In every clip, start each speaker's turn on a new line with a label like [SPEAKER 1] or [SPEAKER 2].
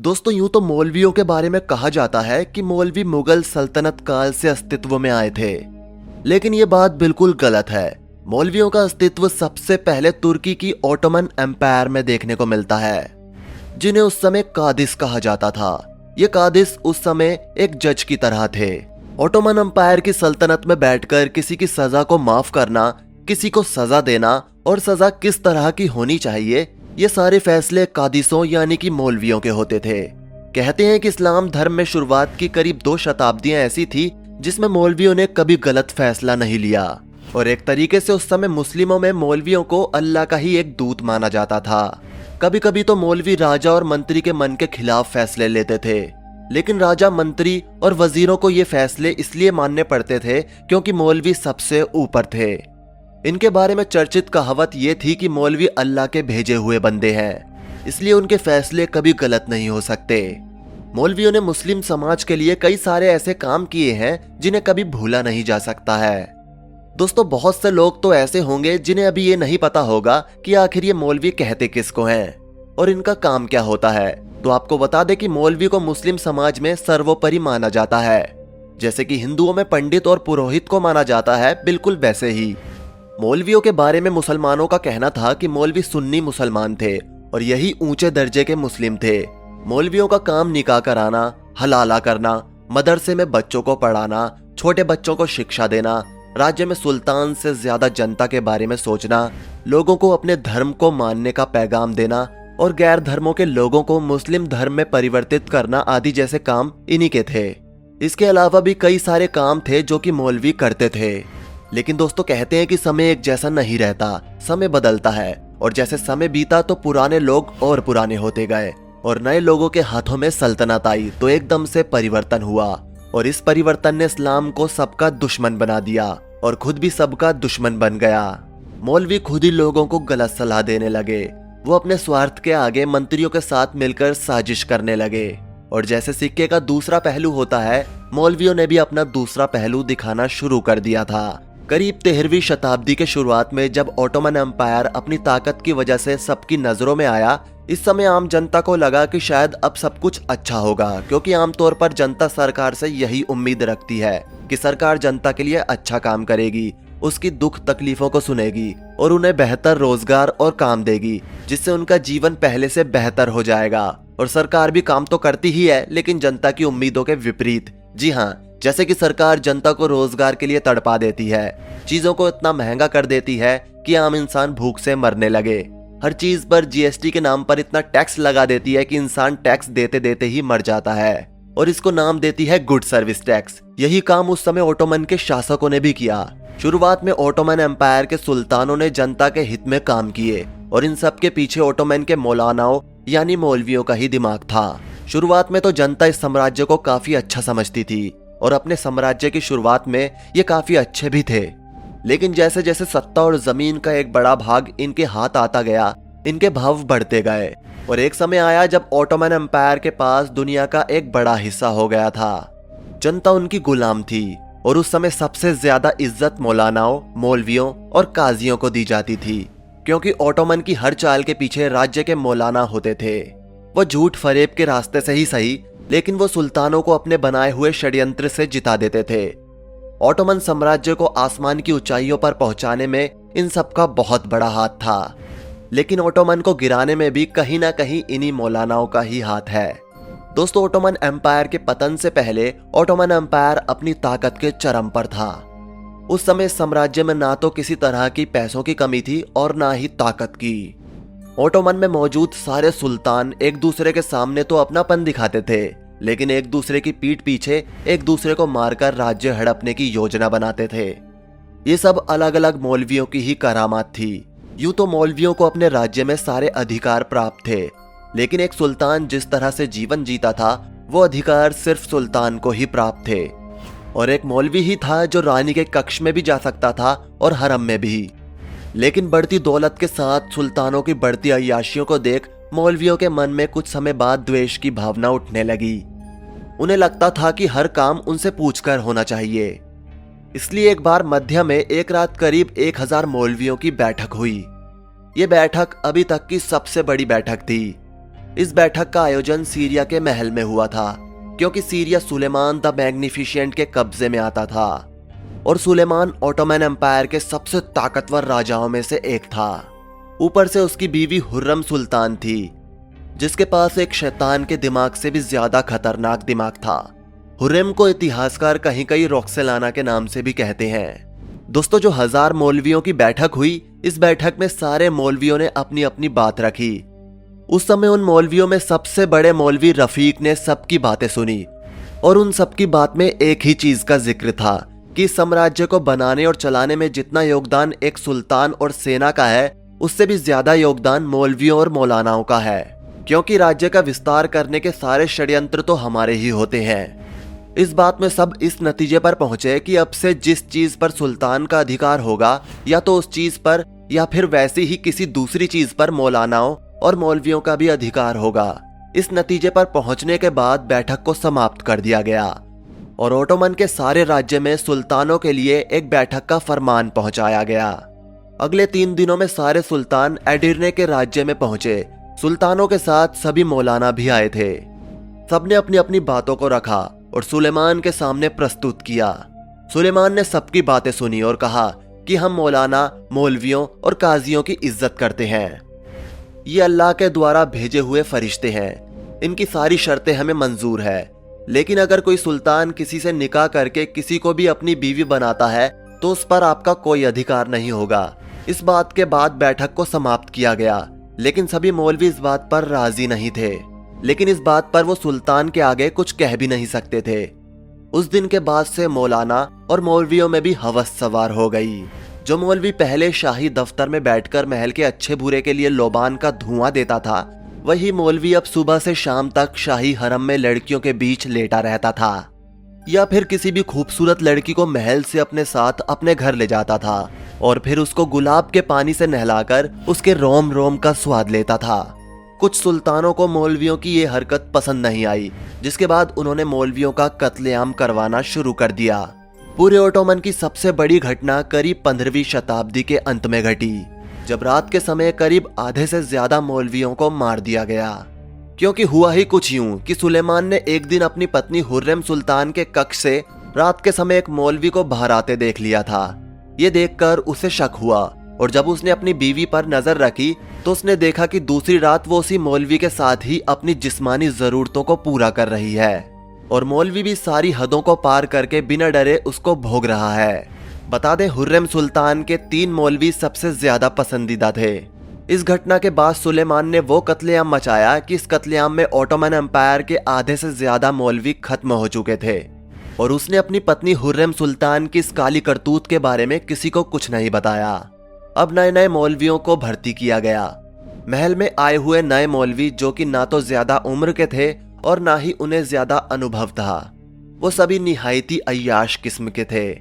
[SPEAKER 1] दोस्तों यूं तो मौलवियों के बारे में कहा जाता है कि मौलवी मुगल सल्तनत काल से अस्तित्व में आए थे, लेकिन ये बात बिल्कुल गलत है। मौलवियों का अस्तित्व सबसे पहले तुर्की की ओटोमन एम्पायर में देखने को मिलता है, जिन्हें उस समय कादिस कहा जाता था। ये कादिस उस समय एक जज की तरह थे। ओटोमन एम्पायर की सल्तनत में बैठकर किसी की सजा को माफ करना, किसी को सजा देना और सजा किस तरह की होनी चाहिए, ये सारे फैसले कादिसों यानी कि मौलवियों के होते थे। कहते हैं कि इस्लाम धर्म में शुरुआत की करीब 2 शताब्दियां ऐसी थी जिसमें मौलवियों ने कभी गलत फैसला नहीं लिया, और एक तरीके से उस समय मुस्लिमों में मौलवियों को अल्लाह का ही एक दूत माना जाता था। कभी कभी तो मौलवी राजा और मंत्री के मन के खिलाफ फैसले लेते थे, लेकिन राजा, मंत्री और वजीरों को ये फैसले इसलिए मानने पड़ते थे क्योंकि मौलवी सबसे ऊपर थे। इनके बारे में चर्चित कहावत ये थी कि मौलवी अल्लाह के भेजे हुए बंदे हैं, इसलिए उनके फैसले कभी गलत नहीं हो सकते। मौलवियों ने मुस्लिम समाज के लिए कई सारे ऐसे काम किए हैं जिन्हें कभी भूला नहीं जा सकता है। दोस्तों बहुत से लोग तो ऐसे होंगे जिन्हें अभी ये नहीं पता होगा कि आखिर ये मौलवी कहते किसको हैं और इनका काम क्या होता है। तो आपको बता दें कि मौलवी को मुस्लिम समाज में सर्वोपरि माना जाता है। जैसे कि हिंदुओं में पंडित और पुरोहित को माना जाता है, बिल्कुल वैसे ही मौलवियों के बारे में मुसलमानों का कहना था कि मौलवी सुन्नी मुसलमान थे और यही ऊंचे दर्जे के मुस्लिम थे। मौलवियों का काम निकाह कराना, हलाला करना, मदरसे में बच्चों को पढ़ाना, छोटे बच्चों को शिक्षा देना, राज्य में सुल्तान से ज्यादा जनता के बारे में सोचना, लोगों को अपने धर्म को मानने का पैगाम देना और गैर धर्मों के लोगों को मुस्लिम धर्म में परिवर्तित करना आदि जैसे काम इन्हीं के थे। इसके अलावा भी कई सारे काम थे जो कि मौलवी करते थे। लेकिन दोस्तों कहते हैं कि समय एक जैसा नहीं रहता, समय बदलता है, और जैसे समय बीता तो पुराने लोग और पुराने होते गए और नए लोगों के हाथों में सल्तनत आई तो एकदम से परिवर्तन हुआ, और इस परिवर्तन ने इस्लाम को सबका दुश्मन बना दिया और खुद भी सबका दुश्मन बन गया। मौलवी खुद ही लोगों को गलत सलाह देने लगे। वो अपने स्वार्थ के आगे मंत्रियों के साथ मिलकर साजिश करने लगे, और जैसे सिक्के का दूसरा पहलू होता है, मौलवियों ने भी अपना दूसरा पहलू दिखाना शुरू कर दिया था। करीब 13वीं शताब्दी के शुरुआत में जब ओटोमन एम्पायर अपनी ताकत की वजह से सबकी नजरों में आया, इस समय आम जनता को लगा कि शायद अब सब कुछ अच्छा होगा, क्योंकि आमतौर पर जनता सरकार से यही उम्मीद रखती है कि सरकार जनता के लिए अच्छा काम करेगी, उसकी दुख तकलीफों को सुनेगी और उन्हें बेहतर रोजगार और काम देगी, जिससे उनका जीवन पहले से बेहतर हो जाएगा। और सरकार भी काम तो करती ही है, लेकिन जनता की उम्मीदों के विपरीत। जी हाँ, जैसे कि सरकार जनता को रोजगार के लिए तड़पा देती है, चीजों को इतना महंगा कर देती है कि आम इंसान भूख से मरने लगे, हर चीज पर जीएसटी के नाम पर इतना टैक्स लगा देती है कि इंसान टैक्स देते देते ही मर जाता है, और इसको नाम देती है गुड सर्विस टैक्स। यही काम उस समय ओटोमन के शासकों ने भी किया। शुरुआत में ओटोमन एम्पायर के सुल्तानों ने जनता के हित में काम किए, और इन सब के पीछे ओटोमन के मौलानाओं यानी मौलवियों का ही दिमाग था। शुरुआत में तो जनता इस साम्राज्य को काफी अच्छा समझती थी और अपने साम्राज्य की शुरुआत में ये काफी अच्छे भी थे, लेकिन जैसे जैसे सत्ता और जमीन का एक बड़ा भाग इनके हाथ आता गया, इनके भाव बढ़ते गए, और एक समय आया जब ओटोमन एम्पायर के पास दुनिया का एक बड़ा हिस्सा हो गया था। जनता उनकी गुलाम थी, और उस समय सबसे ज्यादा इज्जत मौलानाओं, मौलवियों और काजियों को दी जाती थी, क्योंकि ओटोमन की हर चाल के पीछे राज्य के मौलाना होते थे। वो झूठ फरेब के रास्ते से ही सही, लेकिन वो सुल्तानों को अपने बनाए हुए षड्यंत्र से जिता देते थे। ओटोमन साम्राज्य को आसमान की ऊंचाइयों पर पहुंचाने में इन सबका बहुत बड़ा हाथ था, लेकिन ओटोमन को गिराने में भी कहीं ना कहीं इन्हीं मौलानाओं का ही हाथ है। दोस्तों ओटोमन एम्पायर के पतन से पहले ओटोमन एम्पायर अपनी ताकत के चरम पर था। उस समय साम्राज्य में ना तो किसी तरह की पैसों की कमी थी और ना ही ताकत की। ओटोमन में मौजूद सारे सुल्तान एक दूसरे के सामने तो अपनापन दिखाते थे, लेकिन एक दूसरे की पीठ पीछे एक दूसरे को मारकर राज्य हड़पने की योजना बनाते थे। ये सब अलग अलग मौलवियों की ही करामात थी। यूं तो मौलवियों को अपने राज्य में सारे अधिकार प्राप्त थे, लेकिन एक सुल्तान जिस तरह से जीवन जीता था, वो अधिकार सिर्फ सुल्तान को ही प्राप्त थे, और एक मौलवी ही था जो रानी के कक्ष में भी जा सकता था और हरम में भी। लेकिन बढ़ती दौलत के साथ सुल्तानों की बढ़ती अय्याशियों को देख मौलवियों के मन में कुछ समय बाद द्वेष की भावना उठने लगी। उन्हें लगता था कि हर काम उनसे पूछकर होना चाहिए। इसलिए एक बार मध्य में एक रात करीब 1000 मौलवियों की बैठक हुई। ये बैठक अभी तक की सबसे बड़ी बैठक थी। इस बैठक का आयोजन सीरिया के महल में हुआ था, क्योंकि सीरिया सुलेमान द मैग्निफिशिएंट के कब्जे में आता था और सुलेमान ऑटोमन एम्पायर के सबसे ताकतवर राजाओं में से एक था। ऊपर से उसकी बीवी हुर्रम सुल्तान थी, जिसके पास एक शैतान के दिमाग से भी ज्यादा खतरनाक दिमाग था। हुर्रम को इतिहासकार कहीं कहीं रॉक्सेलाना के नाम से भी कहते हैं। दोस्तों, जो 1000 मौलवियों की बैठक हुई, इस बैठक में सारे मौलवियों ने अपनी अपनी बात रखी। उस समय उन मौलवियों में सबसे बड़े मौलवी रफीक ने सबकी बातें सुनी और उन सबकी बात में एक ही चीज का जिक्र था कि साम्राज्य को बनाने और चलाने में जितना योगदान एक सुल्तान और सेना का है, उससे भी ज्यादा योगदान मौलवियों और मौलानाओं का है, क्योंकि राज्य का विस्तार करने के सारे षड्यंत्र तो हमारे ही होते हैं। इस बात में सब इस नतीजे पर पहुंचे कि अब से जिस चीज पर सुल्तान का अधिकार होगा, या तो उस चीज पर या फिर वैसी ही किसी दूसरी चीज पर मौलानाओं और मौलवियों का भी अधिकार होगा। इस नतीजे पर पहुंचने के बाद बैठक को समाप्त कर दिया गया और ओटोमन के सारे राज्य में सुल्तानों के लिए एक बैठक का फरमान पहुंचाया गया। अगले 3 दिनों में सारे सुल्तान एडिर्ने के राज्य में पहुंचे। सुल्तानों के साथ सभी मौलाना भी आए थे। सबने अपनी अपनी बातों को रखा और सुलेमान के सामने प्रस्तुत किया। सुलेमान ने सबकी बातें सुनी और कहा कि हम मौलाना, मौलवियों और काजियों की इज्जत करते हैं। ये अल्लाह के द्वारा भेजे हुए फरिश्ते हैं। इनकी सारी शर्तें हमें मंजूर है, लेकिन अगर कोई सुल्तान किसी से निकाह करके किसी को भी अपनी बीवी बनाता है तो उस पर आपका कोई अधिकार नहीं होगा। इस बात के बाद बैठक को समाप्त किया गया, लेकिन सभी मौलवी इस बात पर राजी नहीं थे। लेकिन इस बात पर वो सुल्तान के आगे कुछ कह भी नहीं सकते थे। उस दिन के बाद से मौलाना और मौलवियों में भी हवस सवार हो गई। जो मौलवी पहले शाही दफ्तर में बैठकर महल के अच्छे बुरे के लिए लोबान का धुआं देता था, वही मौलवी अब सुबह से शाम तक शाही हरम में लड़कियों के बीच लेटा रहता था, या फिर किसी भी खूबसूरत लड़की को महल से अपने साथ अपने घर ले जाता था और फिर उसको गुलाब के पानी से नहलाकर उसके रोम रोम का स्वाद लेता था। कुछ सुल्तानों को मौलवियों की ये हरकत पसंद नहीं आई, जिसके बाद उन्होंने मौलवियों का कत्लेआम करवाना शुरू कर दिया। पूरे ओटोमन की सबसे बड़ी घटना करीब 15वीं शताब्दी के अंत में घटी, जब रात के समय करीब आधे से ज्यादा मौलवियों को मार दिया गया। क्योंकि हुआ ही कुछ यूं कि सुलेमान ने एक दिन अपनी पत्नी हुर्रम सुल्तान के कक्ष से रात के समय एक मौलवी को बाहर आते देख लिया था। ये देखकर उसे शक हुआ और जब उसने अपनी बीवी पर नजर रखी तो उसने देखा कि दूसरी रात वो उसी मौलवी के साथ ही अपनी जिस्मानी जरूरतों को पूरा कर रही है और मौलवी भी सारी हदों को पार करके बिना डरे उसको भोग रहा है। बता दें, हुर्रम सुल्तान के 3 मौलवी सबसे ज्यादा पसंदीदा थे। इस घटना के बाद सुलेमान ने वो कत्लेआम मचाया कि इस कत्लेआम में ओटोमन एम्पायर के आधे से ज्यादा मौलवी खत्म हो चुके थे और उसने अपनी पत्नी हुर्रम सुल्तान की इस काली करतूत के बारे में किसी को कुछ नहीं बताया। अब नए नए मौलवियों को भर्ती किया गया। महल में आए हुए नए मौलवी, जो कि ना तो ज्यादा उम्र के थे और ना ही उन्हें ज्यादा अनुभव था, वो सभी निहायती अय्याश किस्म के थे।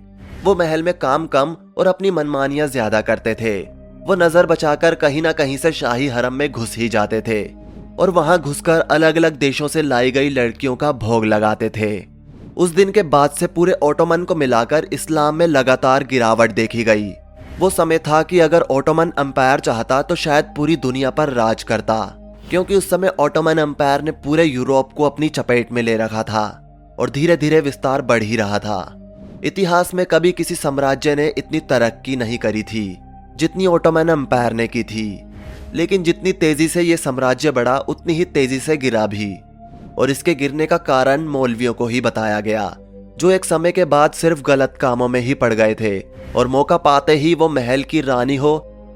[SPEAKER 1] वो महल में काम कम और अपनी मनमानियां ज्यादा करते थे। वो नजर बचाकर कहीं ना कहीं से शाही हरम में घुस ही जाते थे और वहां घुसकर अलग अलग देशों से लाई गई लड़कियों का भोग लगाते थे। उस दिन के बाद से पूरे ओटोमन को मिलाकर इस्लाम में लगातार गिरावट देखी गई। वो समय था कि अगर ओटोमन एम्पायर चाहता तो शायद पूरी दुनिया पर राज करता, क्योंकि उस समय ओटोमन एम्पायर ने पूरे यूरोप को अपनी चपेट में ले रखा था और धीरे धीरे विस्तार बढ़ ही रहा था। इतिहास में कभी किसी साम्राज्य ने इतनी तरक्की नहीं करी थी जितनी ओटोमन एम्पायर ने की थी, लेकिन जितनी तेजी से ये साम्राज्य बढ़ा उतनी ही तेजी से गिरा भी। और इसके गिरने का कारण मौलवियों को ही बताया गया, जो एक समय के बाद सिर्फ गलत कामों में ही पड़ गए थे और मौका पाते ही वो महल की रानी हो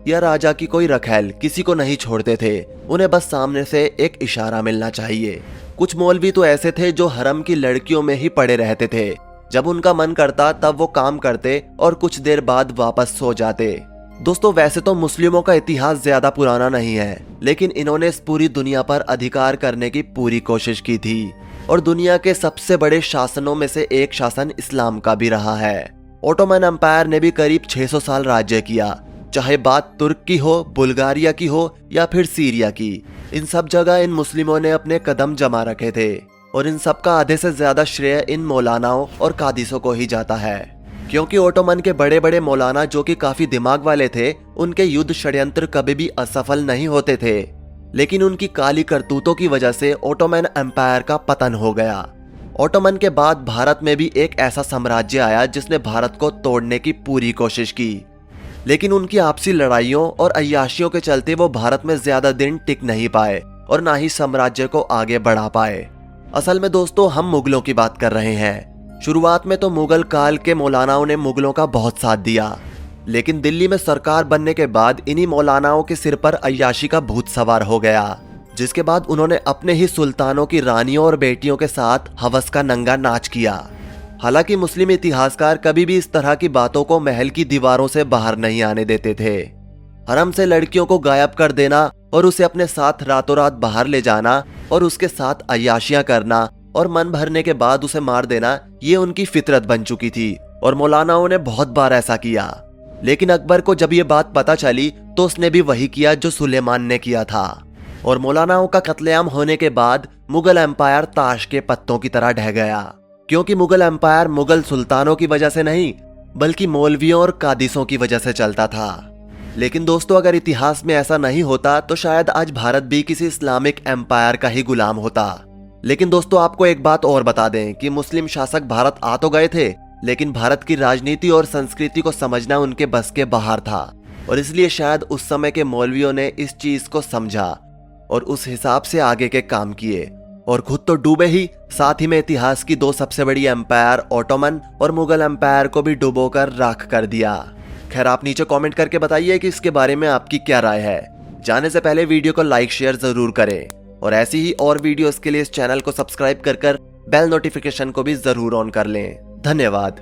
[SPEAKER 1] या राजा की कोई रखैल किसी को नहीं छोड़ते थे। उन्हें बस सामने से एक इशारा मिलना चाहिए। कुछ मौलवी तो ऐसे थे जो हरम की लड़कियों में ही पड़े रहते थे। जब उनका मन करता तब वो काम करते और कुछ देर बाद वापस सो जाते। दोस्तों, वैसे तो मुस्लिमों का इतिहास ज्यादा पुराना नहीं है, लेकिन इन्होंने इस पूरी दुनिया पर अधिकार करने की पूरी कोशिश की थी और दुनिया के सबसे बड़े शासनों में से एक शासन इस्लाम का भी रहा है। ओटोमन एम्पायर ने भी करीब 600 साल राज्य किया, चाहे बात तुर्क की हो, बुल्गारिया की हो या फिर सीरिया की। इन सब जगह इन मुस्लिमों ने अपने कदम जमा रखे थे और इन सब का आधे से ज्यादा श्रेय इन मौलानाओं और कादिसों को ही जाता है, क्योंकि ओटोमन के बड़े बड़े मौलाना, जो कि काफी दिमाग वाले थे, उनके युद्ध षड्यंत्र कभी भी असफल नहीं होते थे। लेकिन उनकी काली करतूतों की वजह से ओटोमन एम्पायर का पतन हो गया। ओटोमन के बाद भारत में भी एक ऐसा साम्राज्य आया जिसने भारत को तोड़ने की पूरी कोशिश की, लेकिन उनकी आपसी लड़ाइयों और अय्याशियों के चलते वो भारत में ज्यादा दिन टिक नहीं पाए और ना ही साम्राज्य को आगे बढ़ा पाए। असल में दोस्तों हम मुगलों की बात कर रहे हैं। शुरुआत में तो मुगल काल के मौलानाओं ने मुगलों का बहुत साथ दिया, लेकिन दिल्ली में सरकार बनने के बाद इन्हीं मौलानाओं के सिर पर अय्याशी का भूत सवार हो गया, जिसके बाद उन्होंने अपने ही सुल्तानों की रानियों और बेटियों के साथ हवस का नंगा नाच किया। हालांकि मुस्लिम इतिहासकार कभी भी इस तरह की बातों को महल की दीवारों से बाहर नहीं आने देते थे। हरम से लड़कियों को गायब कर देना और उसे अपने साथ रातों रात बाहर ले जाना और उसके साथ अय्याशियां करना और मन भरने के बाद उसे मार देना, ये उनकी फितरत बन चुकी थी और मौलानाओं ने बहुत बार ऐसा किया। लेकिन अकबर को जब ये बात पता चली तो उसने भी वही किया जो सुलेमान ने किया था, और मौलानाओं का कत्लेआम होने के बाद मुगल एम्पायर ताश के पत्तों की तरह ढह गया, क्योंकि मुगल एम्पायर मुगल सुल्तानों की वजह से नहीं बल्कि मौलवियों और कादिसों की वजह से चलता था। लेकिन दोस्तों अगर इतिहास में ऐसा नहीं होता तो शायद आज भारत भी किसी इस्लामिक एम्पायर का ही गुलाम होता। लेकिन दोस्तों आपको एक बात और बता दें कि मुस्लिम शासक भारत आ तो गए थे, लेकिन भारत की राजनीति और संस्कृति को समझना उनके बस के बाहर था, और इसलिए शायद उस समय के मौलवियों ने इस चीज को समझा और उस हिसाब से आगे के काम किए, और खुद तो डूबे ही, साथ ही में इतिहास की दो सबसे बड़ी एम्पायर ओटोमन और मुगल एम्पायर को भी डुबोकर राख कर दिया। खैर आप नीचे कमेंट करके बताइए कि इसके बारे में आपकी क्या राय है। जाने से पहले वीडियो को लाइक शेयर जरूर करें, और ऐसी ही और वीडियोस के लिए इस चैनल को सब्सक्राइब कर बेल नोटिफिकेशन को भी जरूर ऑन कर लें। धन्यवाद।